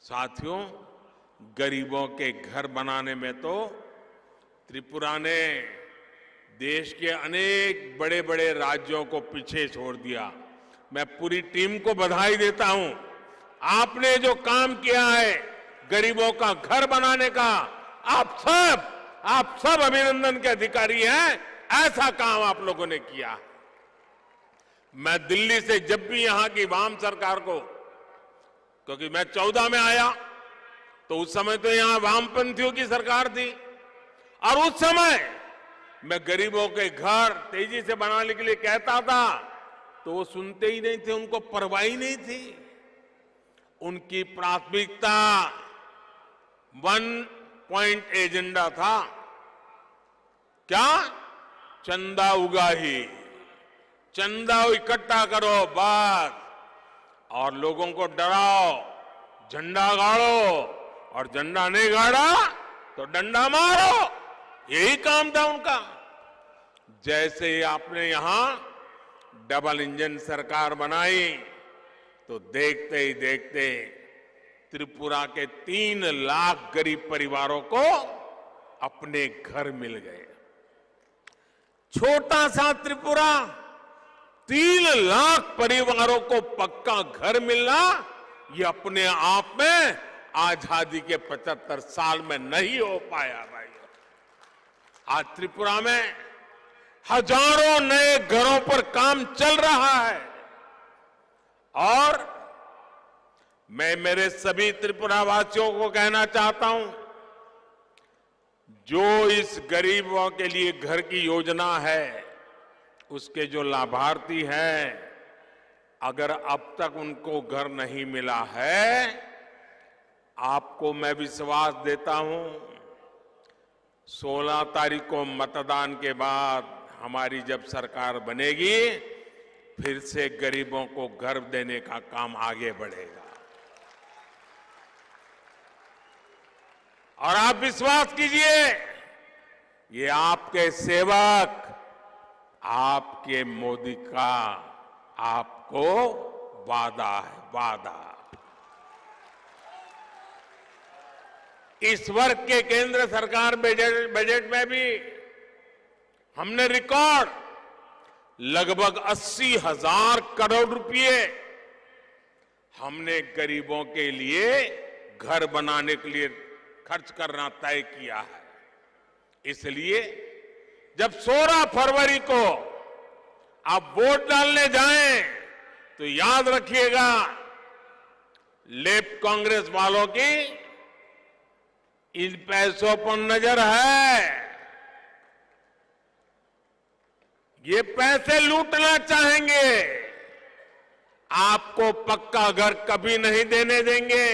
साथियों, गरीबों के घर बनाने में तो त्रिपुरा ने देश के अनेक बड़े बड़े राज्यों को पीछे छोड़ दिया। मैं पूरी टीम को बधाई देता हूं। आपने जो काम किया है गरीबों का घर बनाने का, आप सब अभिनंदन के अधिकारी हैं। ऐसा काम आप लोगों ने किया। मैं दिल्ली से जब भी यहां की वाम सरकार को, क्योंकि मैं 14 में आया तो उस समय तो यहां वामपंथियों की सरकार थी, और उस समय मैं गरीबों के घर तेजी से बनाने के लिए कहता था तो वो सुनते ही नहीं थे, उनको परवाह ही नहीं थी। उनकी प्राथमिकता 1 पॉइंट एजेंडा था। क्या? चंदा उगाही, चंदा इकट्ठा करो बस, और लोगों को डराओ, झंडा गाड़ो, और झंडा नहीं गाड़ा तो डंडा मारो। यही काम था उनका। जैसे ही आपने यहां डबल इंजन सरकार बनाई तो देखते ही देखते त्रिपुरा के 3 लाख गरीब परिवारों को अपने घर मिल गए। छोटा सा त्रिपुरा, 3 लाख परिवारों को पक्का घर मिलना, ये अपने आप में आजादी के 75 साल में नहीं हो पाया भाई। आज त्रिपुरा में हजारों नए घरों पर काम चल रहा है, और मैं मेरे सभी त्रिपुरा वासियों को कहना चाहता हूं, जो इस गरीबों के लिए घर की योजना है, उसके जो लाभार्थी हैं, अगर अब तक उनको घर नहीं मिला है, आपको मैं विश्वास देता हूं 16 तारीख को मतदान के बाद हमारी जब सरकार बनेगी, फिर से गरीबों को घर देने का काम आगे बढ़ेगा। और आप विश्वास कीजिए, ये आपके सेवक, आपके मोदी का आपको वादा है, वादा। इस वर्ष के केंद्र सरकार बजट में भी हमने रिकॉर्ड लगभग 80,000 करोड़ रुपए हमने गरीबों के लिए घर बनाने के लिए खर्च करना तय किया है। इसलिए जब 16 फरवरी को आप वोट डालने जाएं तो याद रखिएगा, लेफ्ट कांग्रेस वालों की इन पैसों पर नजर है। ये पैसे लूटना चाहेंगे, आपको पक्का घर कभी नहीं देने देंगे।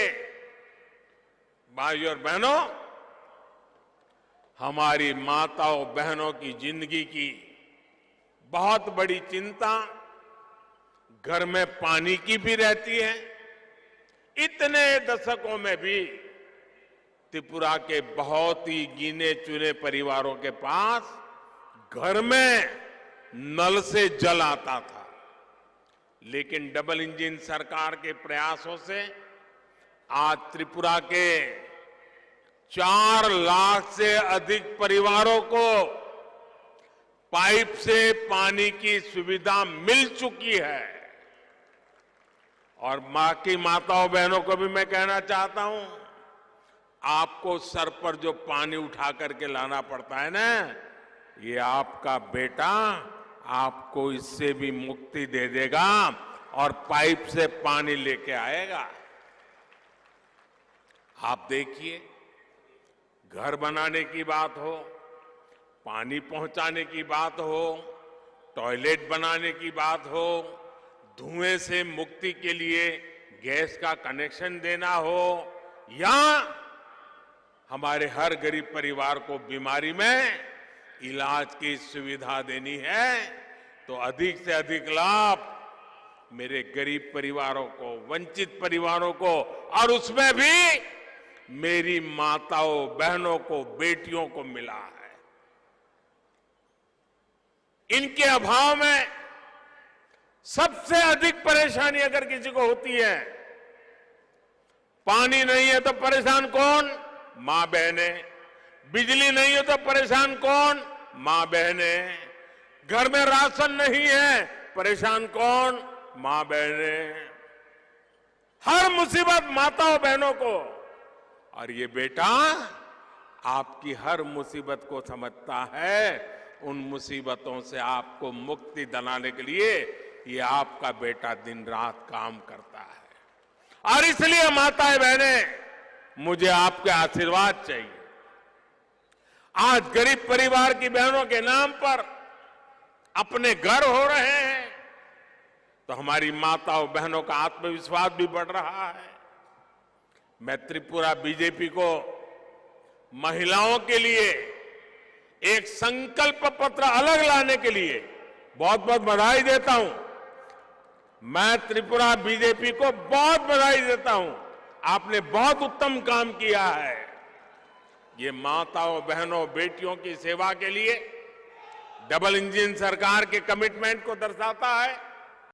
भाइयों और बहनों, हमारी माताओं बहनों की जिंदगी की बहुत बड़ी चिंता घर में पानी की भी रहती है। इतने दशकों में भी त्रिपुरा के बहुत ही गिने चुने परिवारों के पास घर में नल से जल आता था, लेकिन डबल इंजन सरकार के प्रयासों से आज त्रिपुरा के 4 लाख से अधिक परिवारों को पाइप से पानी की सुविधा मिल चुकी है। और मां की माताओं बहनों को भी मैं कहना चाहता हूं, आपको सर पर जो पानी उठा करके लाना पड़ता है ना, ये आपका बेटा आपको इससे भी मुक्ति दे देगा और पाइप से पानी लेके आएगा। आप देखिए, घर बनाने की बात हो, पानी पहुंचाने की बात हो, टॉयलेट बनाने की बात हो, धुएं से मुक्ति के लिए गैस का कनेक्शन देना हो, या हमारे हर गरीब परिवार को बीमारी में इलाज की सुविधा देनी है, तो अधिक से अधिक लाभ मेरे गरीब परिवारों को, वंचित परिवारों को, और उसमें भी मेरी माताओं बहनों को, बेटियों को मिला है। इनके अभाव में सबसे अधिक परेशानी अगर किसी को होती है पानी नहीं है तो परेशान कौन? मां बहनें। बिजली नहीं है तो परेशान कौन? मां बहनें। घर में राशन नहीं है, परेशान कौन? मां बहनें। हर मुसीबत माताओं बहनों को। और ये बेटा आपकी हर मुसीबत को समझता है। उन मुसीबतों से आपको मुक्ति दिलाने के लिए ये आपका बेटा दिन रात काम करता है। और इसलिए माताएं बहनें, मुझे आपके आशीर्वाद चाहिए। आज गरीब परिवार की बहनों के नाम पर अपने घर हो रहे हैं, तो हमारी माताओं बहनों का आत्मविश्वास भी बढ़ रहा है। मैं त्रिपुरा बीजेपी को महिलाओं के लिए एक संकल्प पत्र अलग लाने के लिए बहुत बहुत बधाई देता हूं। मैं त्रिपुरा बीजेपी को बहुत बधाई देता हूं। आपने बहुत उत्तम काम किया है। ये माताओं बहनों बेटियों की सेवा के लिए डबल इंजन सरकार के कमिटमेंट को दर्शाता है।